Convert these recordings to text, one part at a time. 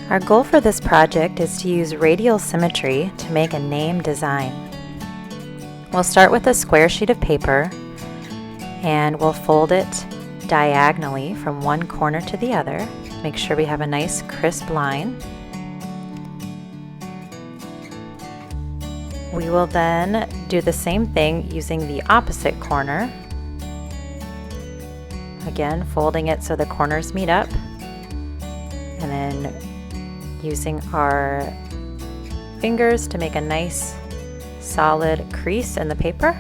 Our goal for this project is to use radial symmetry to make a name design. We'll start with a square sheet of paper and we'll fold it diagonally from one corner to the other. Make sure we have a nice crisp line. We will then do the same thing using the opposite corner. Again, folding it so the corners meet up, and then using our fingers to make a nice solid crease in the paper.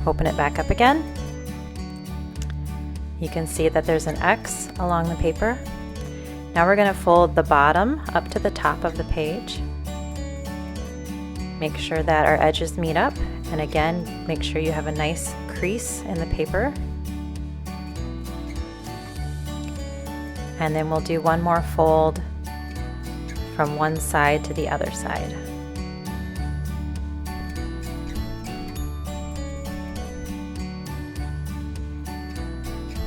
Open it back up again. You can see that there's an X along the paper. Now we're going to fold the bottom up to the top of the page. Make sure that our edges meet up, and again, make sure you have a nice crease in the paper. And then we'll do one more fold from one side to the other side.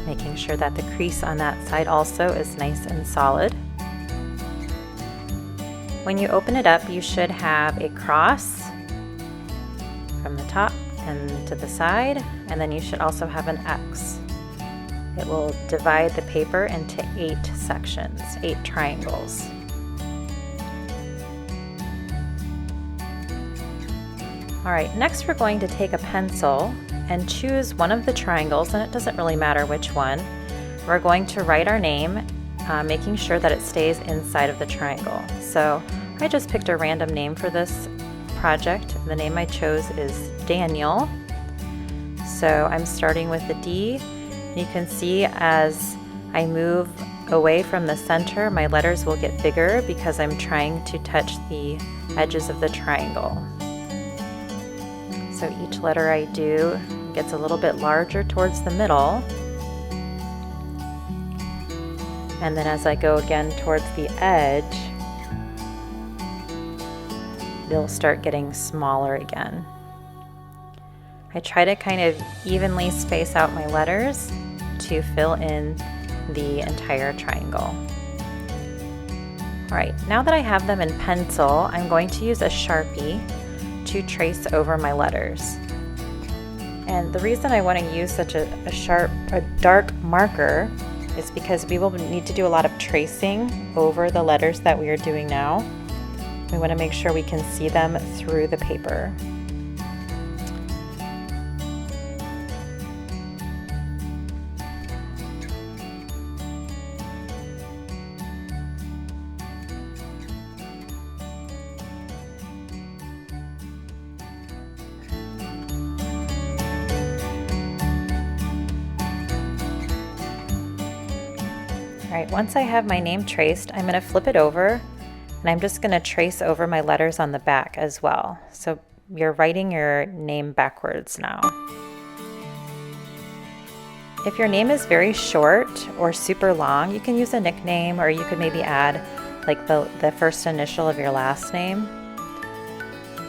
Making sure that the crease on that side also is nice and solid. When you open it up, you should have a cross from the top and to the side, and then you should also have an X. It will divide the paper into 8 sections, 8 triangles. All right, next we're going to take a pencil and choose one of the triangles, and it doesn't really matter which one. We're going to write our name, making sure that it stays inside of the triangle. So I just picked a random name for this project. The name I chose is Daniel. So I'm starting with the D. You can see as I move away from the center, my letters will get bigger because I'm trying to touch the edges of the triangle. So each letter I do gets a little bit larger towards the middle. And then as I go again towards the edge, they'll start getting smaller again. I try to kind of evenly space out my letters to fill in the entire triangle. All right, now that I have them in pencil, I'm going to use a Sharpie to trace over my letters. And the reason I want to use such a dark marker is because we will need to do a lot of tracing over the letters that we are doing now. We want to make sure we can see them through the paper. All right, once I have my name traced, I'm going to flip it over and I'm just going to trace over my letters on the back as well. So you're writing your name backwards now. If your name is very short or super long, you can use a nickname, or you could maybe add like the first initial of your last name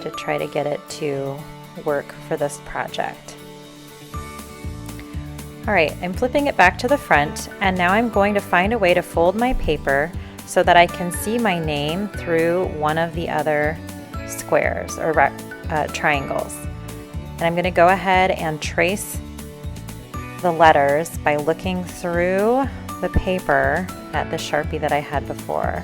to try to get it to work for this project. All right, I'm flipping it back to the front, and now I'm going to find a way to fold my paper so that I can see my name through one of the other squares or triangles. And I'm going to go ahead and trace the letters by looking through the paper at the Sharpie that I had before.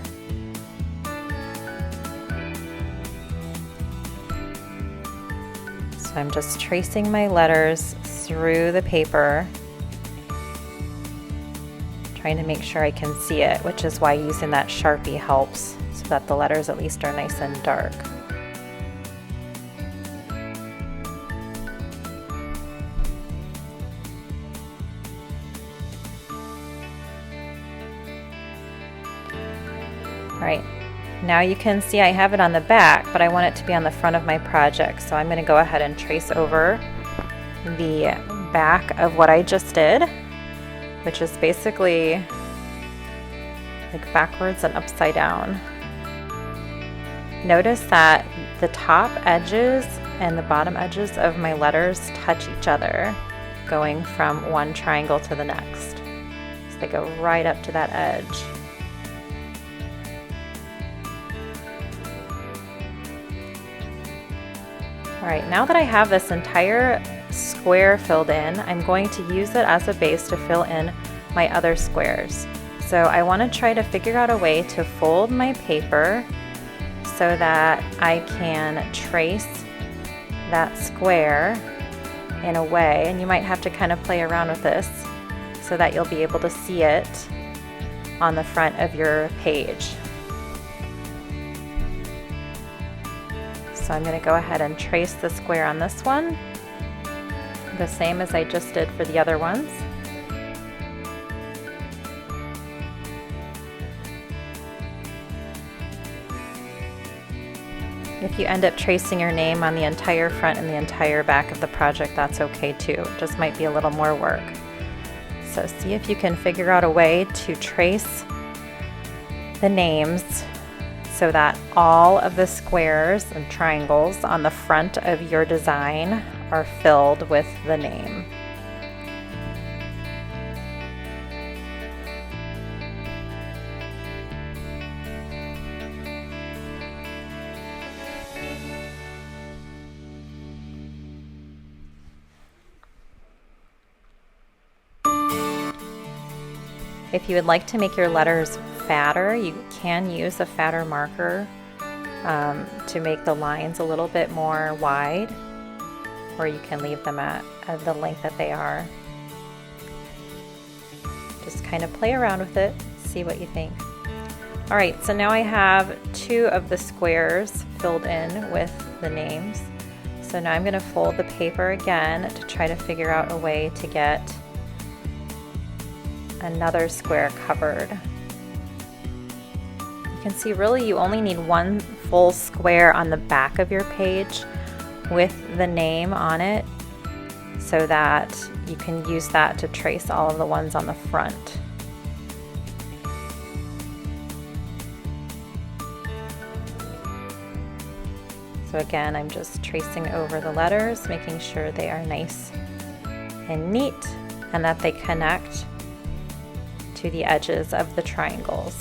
So I'm just tracing my letters through the paper, trying to make sure I can see it, which is why using that Sharpie helps, so that the letters at least are nice and dark. All right, now you can see I have it on the back, but I want it to be on the front of my project. So I'm going to go ahead and trace over the back of what I just did, which is basically like backwards and upside down. Notice that the top edges and the bottom edges of my letters touch each other, going from one triangle to the next. So they go right up to that edge. All right, now that I have this entire square filled in, I'm going to use it as a base to fill in my other squares. So I want to try to figure out a way to fold my paper so that I can trace that square in a way, and you might have to kind of play around with this so that you'll be able to see it on the front of your page. So I'm going to go ahead and trace the square on this one, the same as I just did for the other ones. If you end up tracing your name on the entire front and the entire back of the project, that's okay too. It just might be a little more work. So see if you can figure out a way to trace the names so that all of the squares and triangles on the front of your design are filled with the name. If you would like to make your letters fatter, you can use a fatter marker to make the lines a little bit more wide, or you can leave them at the length that they are. Just kind of play around with it, see what you think. All right, so now I have 2 of the squares filled in with the names. So now I'm going to fold the paper again to try to figure out a way to get another square covered. You can see really you only need 1 full square on the back of your page with the name on it so that you can use that to trace all of the ones on the front. So again, I'm just tracing over the letters, making sure they are nice and neat and that they connect to the edges of the triangles.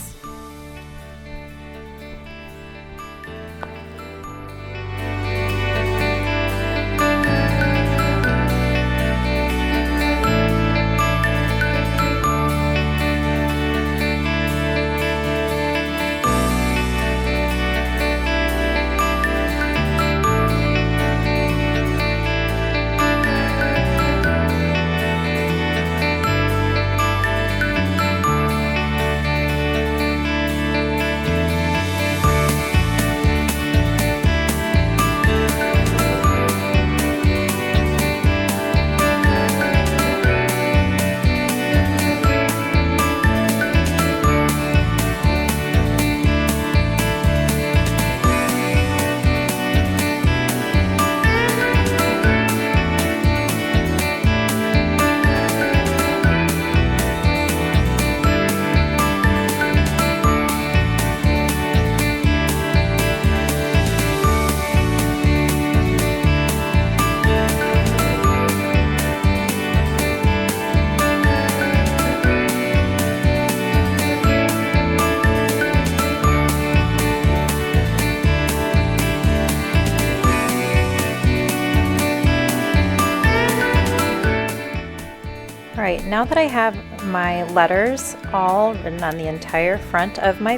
Alright, now that I have my letters all written on the entire front of my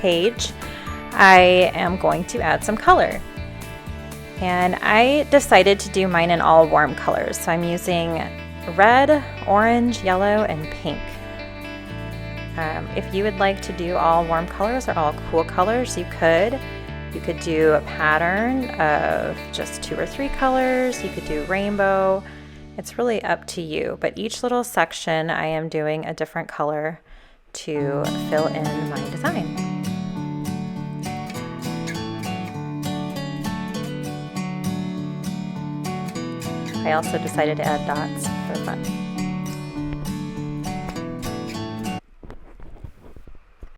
page, I am going to add some color. And I decided to do mine in all warm colors. So I'm using red, orange, yellow, and pink. If you would like to do all warm colors or all cool colors, you could. You could do a pattern of just 2 or 3 colors. You could do rainbow. It's really up to you, but each little section I am doing a different color to fill in my design. I also decided to add dots for fun.